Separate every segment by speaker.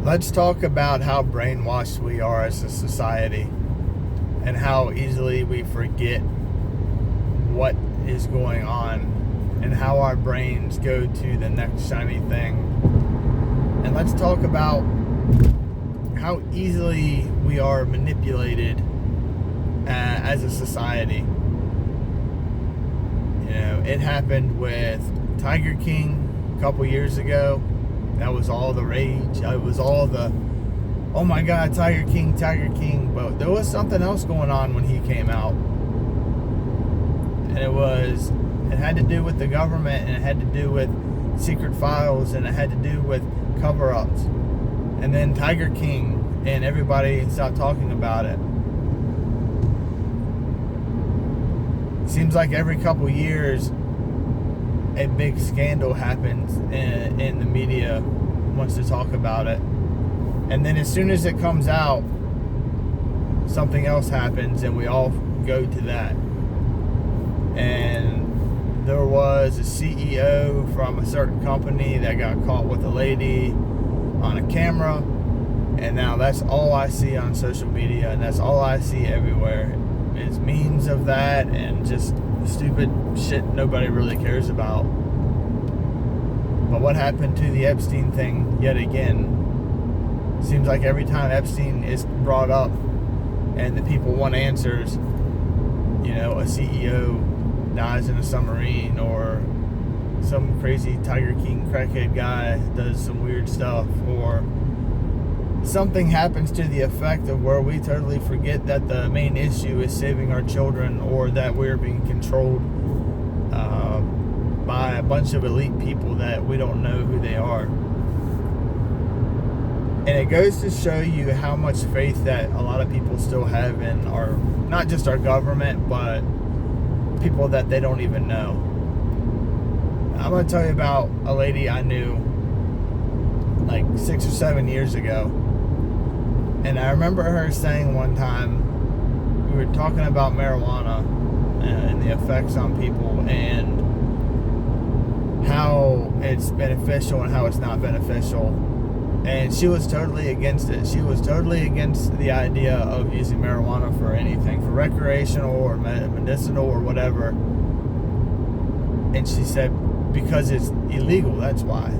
Speaker 1: Let's talk about how brainwashed we are as a society and how easily we forget what is going on and how our brains go to the next shiny thing. And let's talk about how easily we are manipulated as a society. You know, it happened with Tiger King a couple years ago. That was all the rage. It was all the, oh my God, Tiger King, Tiger King. But there was something else going on when he came out. And it had to do with the government, and it had to do with secret files, and it had to do with cover-ups. And then Tiger King, and everybody stopped talking about it. Seems like every couple years, a big scandal happens and the media wants to talk about it. And then as soon as it comes out, something else happens and we all go to that. And there was a CEO from a certain company that got caught with a lady on a camera, and now that's all I see on social media, and that's all I see everywhere is memes of that and just stupid shit nobody really cares about. But what happened to the Epstein thing yet again? Seems like every time Epstein is brought up and the people want answers, you know, a CEO dies in a submarine, or some crazy Tiger King crackhead guy does some weird stuff, or something happens to the effect of where we totally forget that the main issue is saving our children, or that we're being controlled by a bunch of elite people that we don't know who they are. And it goes to show you how much faith that a lot of people still have in our, not just our government, but people that they don't even know. I'm going to tell you about a lady I knew like 6 or 7 years ago. And I remember her saying one time, we were talking about marijuana and the effects on people, and how it's beneficial and how it's not beneficial. And she was totally against it. She was totally against the idea of using marijuana for anything, for recreational or medicinal or whatever. And she said, because it's illegal, that's why.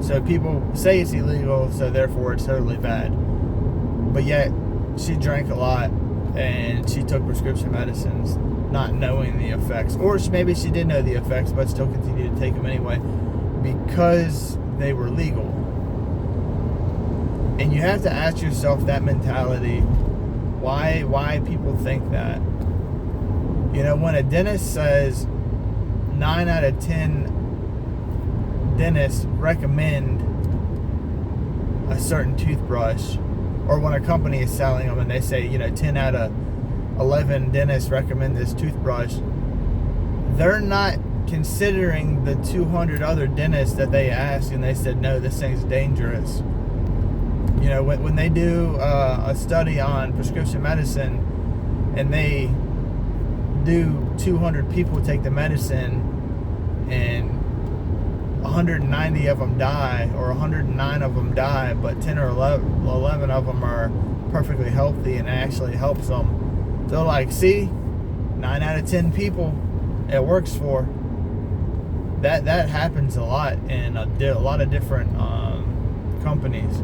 Speaker 1: So people say it's illegal, so therefore it's totally bad. But yet, she drank a lot, and she took prescription medicines, not knowing the effects. Or maybe she did know the effects, but still continued to take them anyway, because they were legal. And you have to ask yourself that mentality, why people think that. You know, when a dentist says 9 out of 10 dentists recommend a certain toothbrush, or when a company is selling them and they say, you know, 10 out of 11 dentists recommend this toothbrush, they're not considering the 200 other dentists that they asked and they said, no, this thing's dangerous. You know, when they do a study on prescription medicine and they do 200 people take the medicine and 190 of them die, or 109 of them die, but 10 or 11 of them are perfectly healthy and it actually helps them. They're like, see, 9 out of 10 people it works for. That happens a lot in a lot of different companies.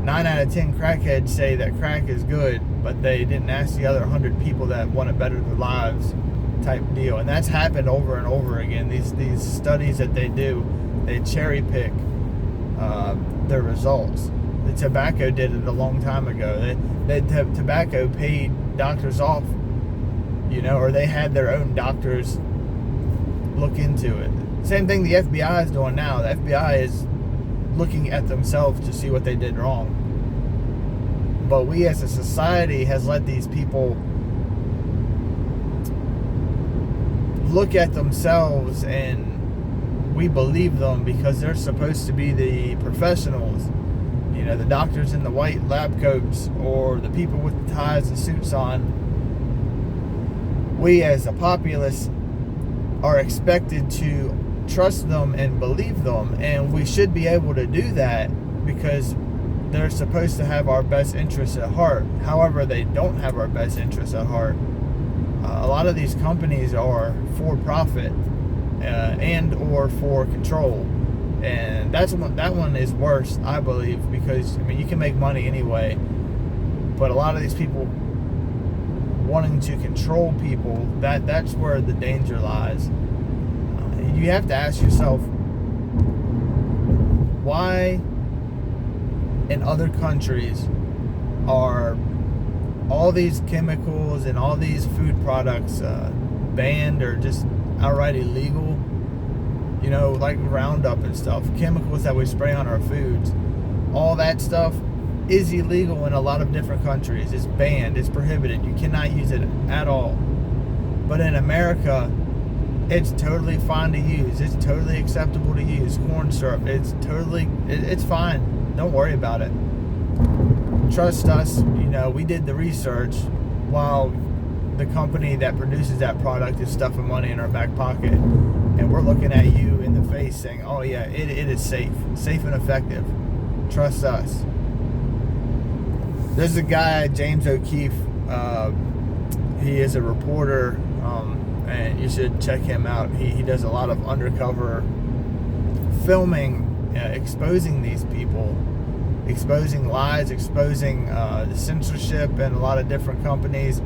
Speaker 1: 9 out of 10 crackheads say that crack is good, but they didn't ask the other 100 people that want to better their lives, type deal. And that's happened over and over again. These studies that they do, they cherry pick their results. The tobacco did it a long time ago. Tobacco paid doctors off, you know, or they had their own doctors look into it. Same thing the FBI is doing now. The FBI is looking at themselves to see what they did wrong. But we as a society has let these people look at themselves, and we believe them because they're supposed to be the professionals. You know, the doctors in the white lab coats, or the people with the ties and suits on. We as a populace are expected to trust them and believe them, and we should be able to do that because they're supposed to have our best interests at heart. However, they don't have our best interests at heart. A lot of these companies are for profit and or for control, and that one is worse, I believe, because I mean you can make money anyway, but a lot of these people wanting to control people, that's where the danger lies. You have to ask yourself, why in other countries are all these chemicals and all these food products banned or just outright illegal? You know, like Roundup and stuff, chemicals that we spray on our foods, all that stuff is illegal in a lot of different countries. It's banned, it's prohibited, you cannot use it at all. But in America, it's totally fine to use. It's totally acceptable to use. Corn syrup, it's fine. Don't worry about it. Trust us, you know, we did the research while the company that produces that product is stuffing money in our back pocket. And we're looking at you in the face saying, oh yeah, it is safe and effective. Trust us. There's a guy, James O'Keefe. He is a reporter, and you should check him out. He does a lot of undercover filming, exposing these people, exposing lies, exposing the censorship in a lot of different companies.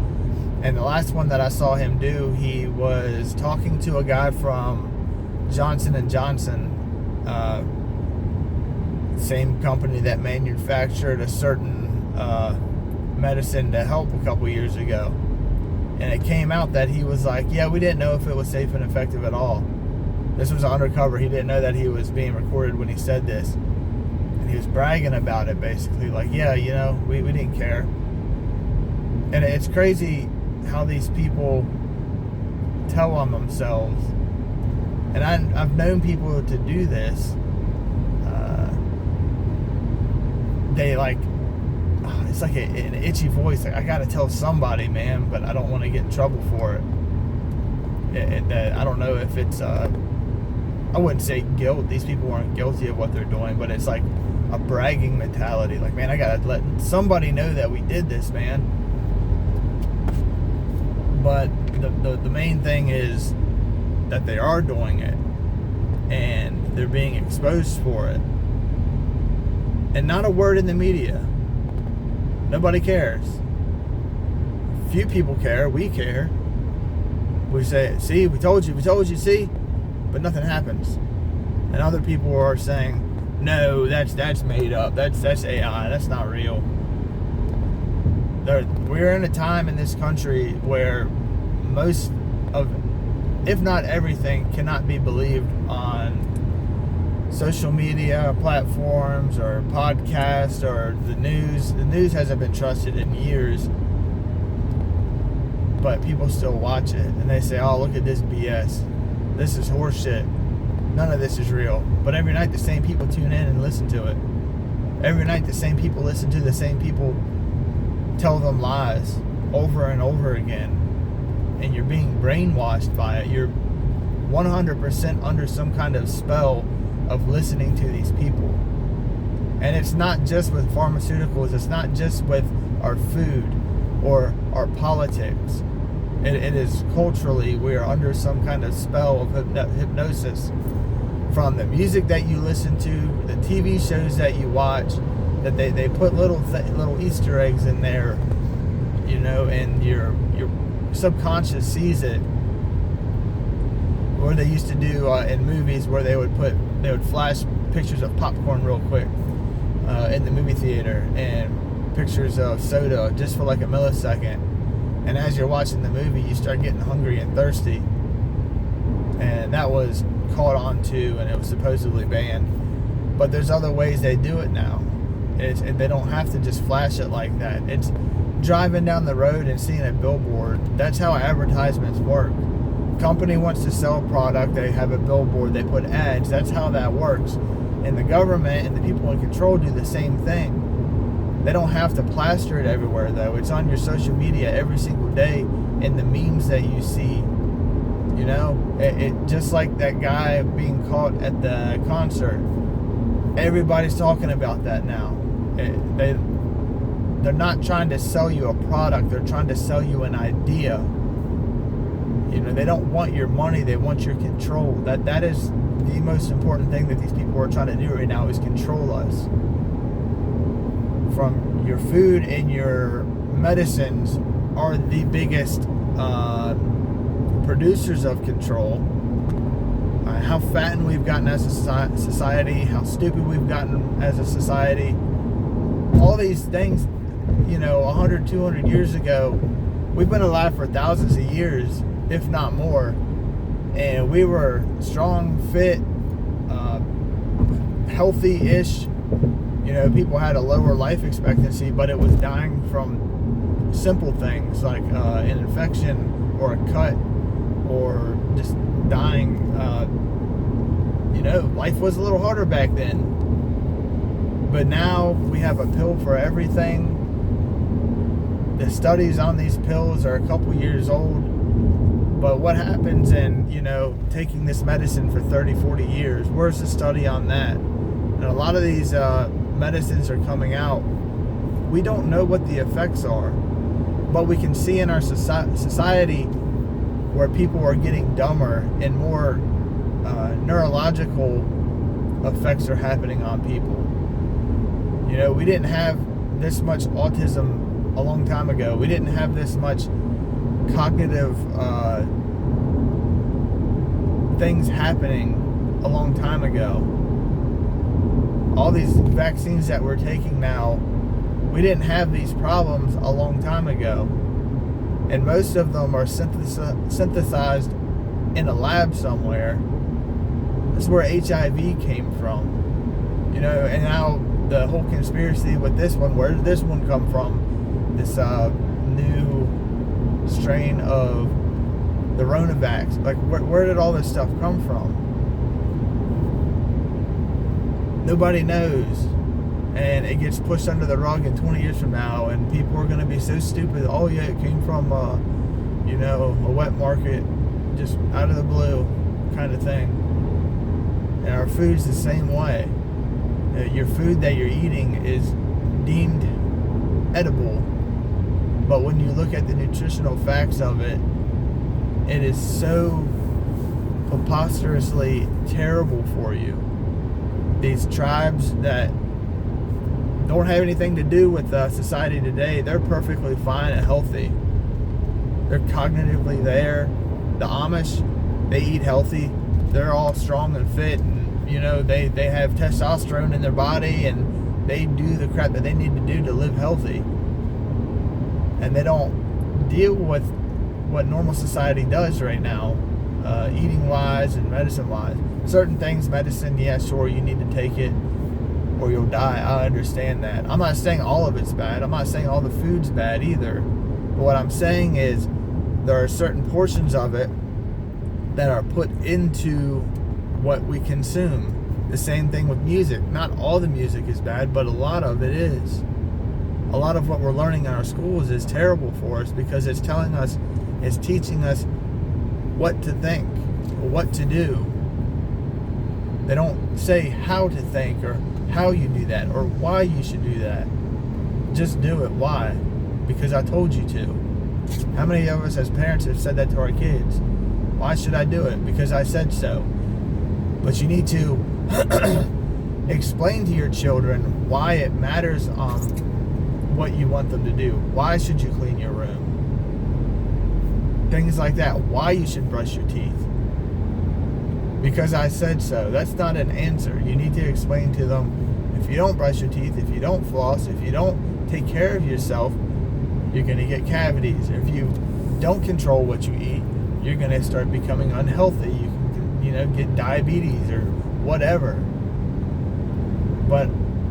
Speaker 1: And the last one that I saw him do, he was talking to a guy from Johnson & Johnson, same company that manufactured a certain medicine to help a couple years ago. And it came out that he was like, yeah, we didn't know if it was safe and effective at all. This was undercover. He didn't know that he was being recorded when he said this. And he was bragging about it, basically. Like, yeah, you know, we didn't care. And it's crazy how these people tell on themselves. And I've known people to do this. They like, it's like an itchy voice. Like, I gotta tell somebody, man, but I don't want to get in trouble for it. I don't know if it's, I wouldn't say guilt. These people aren't guilty of what they're doing, but it's like a bragging mentality. Like, man, I gotta let somebody know that we did this, man. But the main thing is that they are doing it, and they're being exposed for it. And not a word in the media. Nobody cares. Few people care. We care. We say, see, we told you, see? But nothing happens. And other people are saying, no, that's made up. That's AI. That's not real. We're in a time in this country where most of, if not everything, cannot be believed on social media platforms or podcasts or the news. The news hasn't been trusted in years, but people still watch it and they say, oh, look at this BS. This is horseshit. None of this is real. But every night the same people tune in and listen to it. Every night the same people listen to the same people tell them lies over and over again. And you're being brainwashed by it. You're 100% under some kind of spell of listening to these people. And it's not just with pharmaceuticals, it's not just with our food or our politics. It is culturally, we are under some kind of spell of hypnosis. From the music that you listen to, the TV shows that you watch, that they put little Easter eggs in there, you know, and your subconscious sees it. Or they used to do in movies where they would flash pictures of popcorn real quick in the movie theater, and pictures of soda just for like a millisecond. And as you're watching the movie, you start getting hungry and thirsty. And that was caught on to, and it was supposedly banned. But there's other ways they do it now. They don't have to just flash it like that. It's driving down the road and seeing a billboard. That's how advertisements work. Company wants to sell a product, they have a billboard, they put ads. That's how that works. And the government and the people in control do the same thing. They don't have to plaster it everywhere, though. It's on your social media every single day in the memes that you see. You know, it just like that guy being caught at the concert. Everybody's talking about that now. They're not trying to sell you a product. They're trying to sell you an idea. You know, they don't want your money. They want your control. That is the most important thing that these people are trying to do right now, is control us. From your food and your medicines are the biggest producers of control. How fattened we've gotten as a society, how stupid we've gotten as a society. All these things, you know, 100, 200 years ago, we've been alive for thousands of years, if not more. And we were strong, fit, healthy-ish. You know, people had a lower life expectancy, but it was dying from simple things like an infection or a cut, or just dying. You know, life was a little harder back then. But now we have a pill for everything. The studies on these pills are a couple years old. But what happens in, you know, taking this medicine for 30, 40 years? Where's the study on that? And a lot of these medicines are coming out. We don't know what the effects are. But we can see in our society where people are getting dumber and more neurological effects are happening on people. You know, we didn't have this much autism a long time ago. We didn't have this much cognitive things happening a long time ago. All these vaccines that we're taking now, we didn't have these problems a long time ago. And most of them are synthesized in a lab somewhere. That's where HIV came from. You know, and now the whole conspiracy with this one, where did this one come from? This new strain of the Ronavax. Like, where did all this stuff come from? Nobody knows. And it gets pushed under the rug in 20 years from now, and people are going to be so stupid. Oh yeah, it came from, you know, a wet market, just out of the blue kind of thing. And our food's the same way. Your food that you're eating is deemed edible, but when you look at the nutritional facts of it, it is so preposterously terrible for you. These tribes that don't have anything to do with society today, they're perfectly fine and healthy. They're cognitively there. The Amish, they eat healthy. They're all strong and fit, and you know, they have testosterone in their body, and they do the crap that they need to do to live healthy. And they don't deal with what normal society does right now, eating wise and medicine wise. Certain things, medicine, yeah, sure, you need to take it or you'll die. I understand that. I'm not saying all of it's bad. I'm not saying all the food's bad either. But what I'm saying is there are certain portions of it that are put into what we consume. The same thing with music. Not all the music is bad, but a lot of it is. A lot of what we're learning in our schools is terrible for us because it's telling us, it's teaching us what to think, or what to do. They don't say how to think or how you do that or why you should do that. Just do it. Why? Because I told you to. How many of us as parents have said that to our kids? Why should I do it? Because I said so. But you need to explain to your children why it matters on what you want them to do. Why should you clean your room? Things like that. Why you should brush your teeth. Because I said so. That's not an answer. You need to explain to them, if you don't brush your teeth, if you don't floss, if you don't take care of yourself, you're going to get cavities. If you don't control what you eat, you're going to start becoming unhealthy. You can, you know, get diabetes or whatever. But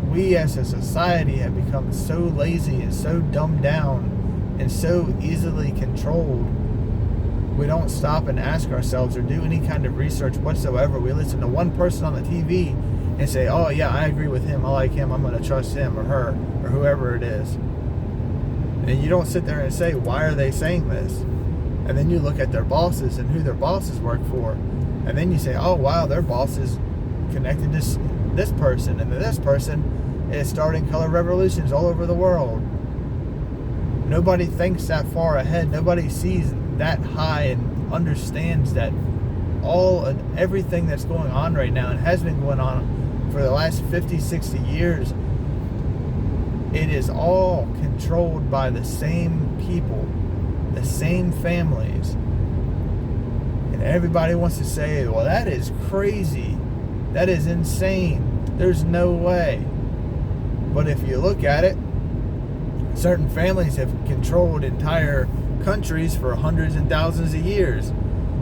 Speaker 1: we as a society have become so lazy and so dumbed down and so easily controlled. We don't stop and ask ourselves or do any kind of research whatsoever. We listen to one person on the TV and say, oh yeah, I agree with him, I like him, I'm going to trust him or her or whoever it is. And you don't sit there and say, why are they saying this? And then you look at their bosses and who their bosses work for. And then you say, oh, wow, their boss is connected to this person. And this person is starting color revolutions all over the world. Nobody thinks that far ahead. Nobody sees that high and understands that everything that's going on right now and has been going on for the last 50, 60 years, it is all controlled by the same people, the same families. And everybody wants to say, well, that is crazy. That is insane. There's no way. But if you look at it, certain families have controlled entire countries for hundreds and thousands of years.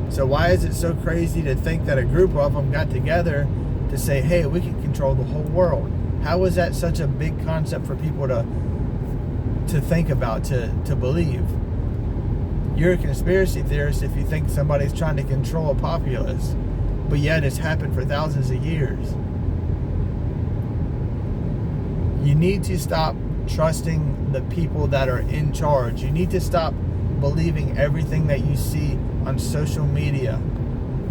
Speaker 1: So why is it so crazy to think that a group of them got together to say, hey, we can control the whole world? How is that such a big concept for people to think about, to believe? You're a conspiracy theorist if you think somebody's trying to control a populace, but yet it's happened for thousands of years. You need to stop trusting the people that are in charge. You need to stop believing everything that you see on social media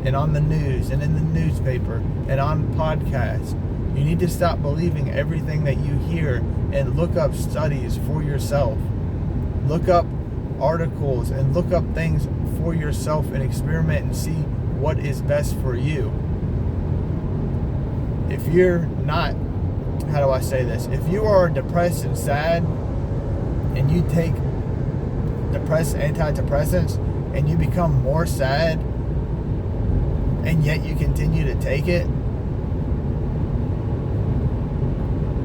Speaker 1: and on the news and in the newspaper and on podcasts. You need to stop believing everything that you hear and look up studies for yourself. Look up articles and look up things for yourself and experiment and see what is best for you. If you're not, how do I say this? If you are depressed and sad and you take antidepressants and you become more sad and yet you continue to take it,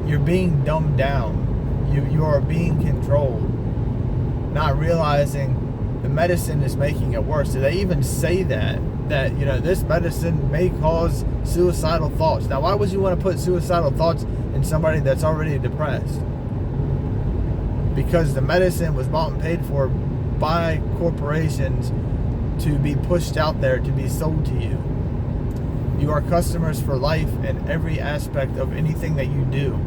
Speaker 1: you're being dumbed down. You are being controlled, not realizing the medicine is making it worse. Do they even say that this medicine may cause suicidal thoughts? Now, why would you want to put suicidal thoughts in somebody that's already depressed? Because the medicine was bought and paid for by corporations to be pushed out there to be sold to you. You are customers for life in every aspect of anything that you do.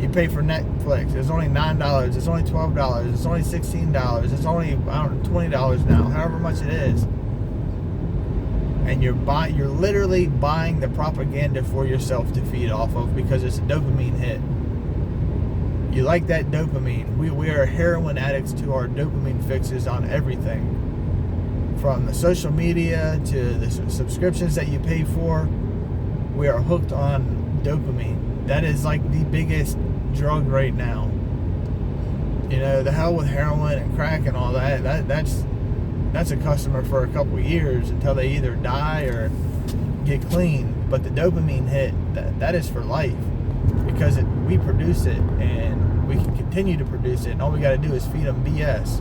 Speaker 1: You pay for Netflix. It's only $9. It's only $12. It's only $16. It's only, $20 now, however much it is. And you're literally buying the propaganda for yourself to feed off of because it's a dopamine hit. You like that dopamine. We are heroin addicts to our dopamine fixes on everything. From the social media to the subscriptions that you pay for, we are hooked on dopamine. That is like the biggest drug right now. The hell with heroin and crack and all that's a customer for a couple of years until they either die or get clean. But the dopamine hit, that is for life, because we produce it and we can continue to produce it, and all we got to do is feed them BS,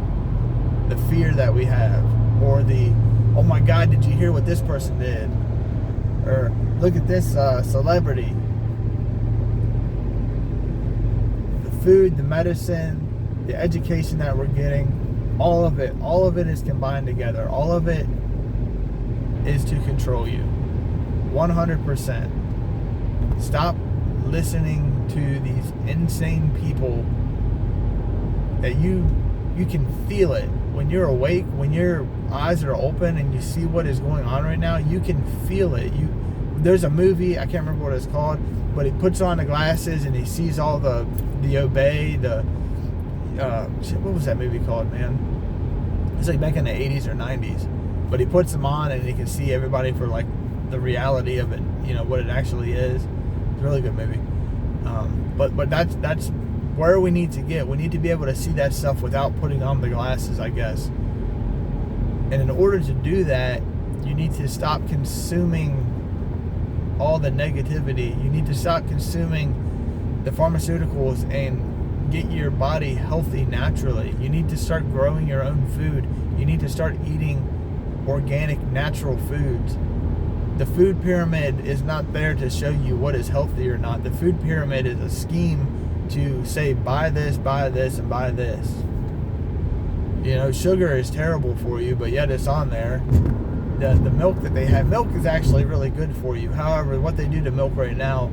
Speaker 1: the fear that we have, or the, oh my God, did you hear what this person did, or look at this celebrity. The food, the medicine, the education that we're getting, all of it is combined together. All of it is to control you 100%. Stop listening to these insane people that you can feel it when you're awake, when your eyes are open and you see what is going on right now. You can feel it. There's a movie, I can't remember what it's called, but he puts on the glasses and he sees all the obey, what was that movie called, man? It's like back in the 80s or 90s. But he puts them on and he can see everybody for like the reality of it, what it actually is. It's a really good movie. But that's where we need to get. We need to be able to see that stuff without putting on the glasses, I guess. And in order to do that, you need to stop consuming all the negativity. You need to stop consuming the pharmaceuticals and get your body healthy naturally. You need to start growing your own food. You need to start eating organic, natural foods. The food pyramid is not there to show you what is healthy or not. The food pyramid is a scheme to say, buy this, and buy this. Sugar is terrible for you, but yet it's on there. The milk that they have, milk is actually really good for you. However, what they do to milk right now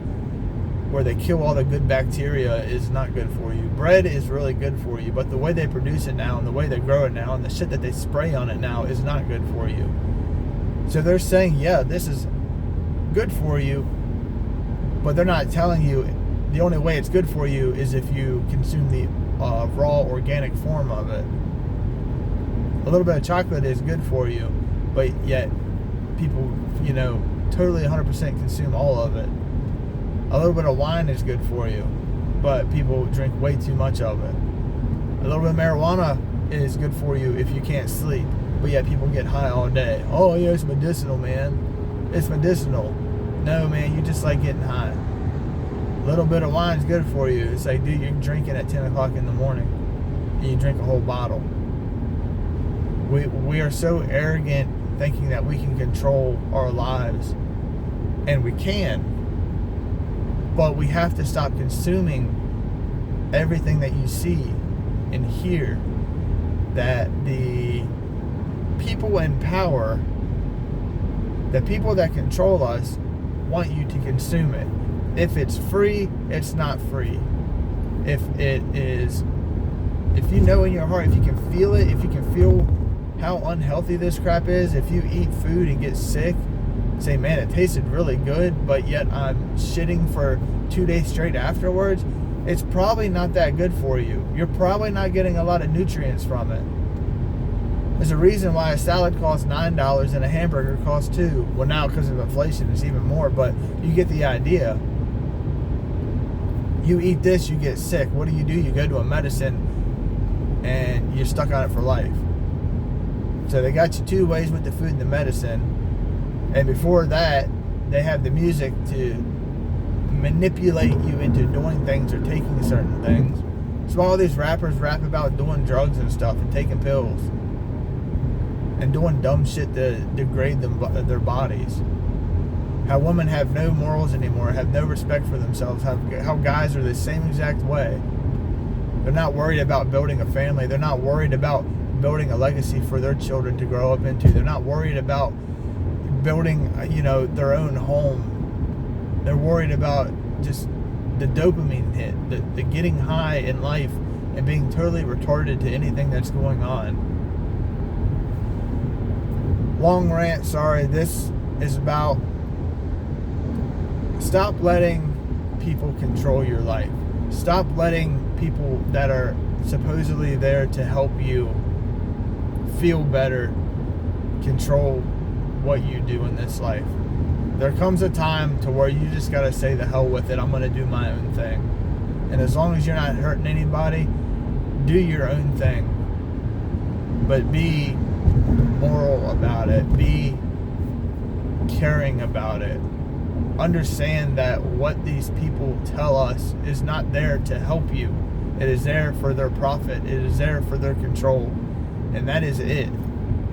Speaker 1: where they kill all the good bacteria is not good for you. Bread is really good for you, but the way they produce it now and the way they grow it now and the shit that they spray on it now is not good for you. So they're saying, yeah, this is good for you, but they're not telling you the only way it's good for you is if you consume the raw organic form of it. A little bit of chocolate is good for you, but yet people, totally 100% consume all of it. A little bit of wine is good for you, but people drink way too much of it. A little bit of marijuana is good for you if you can't sleep, but yet people get high all day. Oh yeah, it's medicinal, man. It's medicinal. No, man, you just like getting high. A little bit of wine is good for you. It's like, dude, you're drinking at 10 o'clock in the morning and you drink a whole bottle. We are so arrogant thinking that we can control our lives, and we can. But we have to stop consuming everything that you see and hear that the people in power, the people that control us, want you to consume it. If it's free, it's not free. If you know in your heart, if you can feel it, if you can feel how unhealthy this crap is, if you eat food and get sick, say, man, it tasted really good, but yet I'm shitting for 2 days straight afterwards, it's probably not that good for you. You're probably not getting a lot of nutrients from it. There's a reason why a salad costs $9 and a hamburger costs $2. Well, now because of inflation, it's even more, but you get the idea. You eat this, you get sick. What do? You go to a medicine and you're stuck on it for life. So they got you 2 ways with the food and the medicine. And before that, they have the music to manipulate you into doing things or taking certain things. So all these rappers rap about doing drugs and stuff and taking pills and doing dumb shit to degrade their bodies. How women have no morals anymore, have no respect for themselves, how guys are the same exact way. They're not worried about building a family. They're not worried about building a legacy for their children to grow up into. They're not worried about building, their own home. They're worried about just the dopamine hit, the getting high in life and being totally retarded to anything that's going on. Long rant, sorry. This is about stop letting people control your life. Stop letting people that are supposedly there to help you feel better control what you do in this life. There comes a time to where you just gotta say the hell with it. I'm gonna do my own thing. And as long as you're not hurting anybody, do your own thing. But be moral about it. Be caring about it. Understand that what these people tell us is not there to help you. It is there for their profit. It is there for their control. And that is it.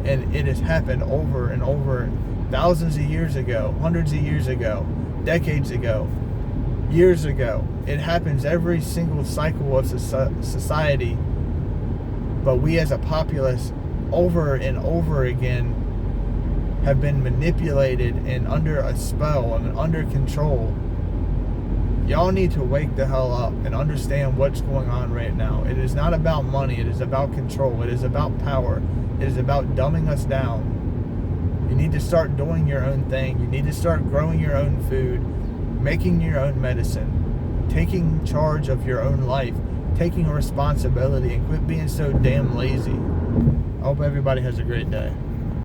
Speaker 1: And it has happened over and over, thousands of years ago, hundreds of years ago, decades ago, years ago. It happens every single cycle of society. But we as a populace, over and over again, have been manipulated and under a spell and under control. Y'all need to wake the hell up and understand what's going on right now. It is not about money. It is about control. It is about power. It is about dumbing us down. You need to start doing your own thing. You need to start growing your own food, making your own medicine, taking charge of your own life, taking responsibility, and quit being so damn lazy. I hope everybody has a great day.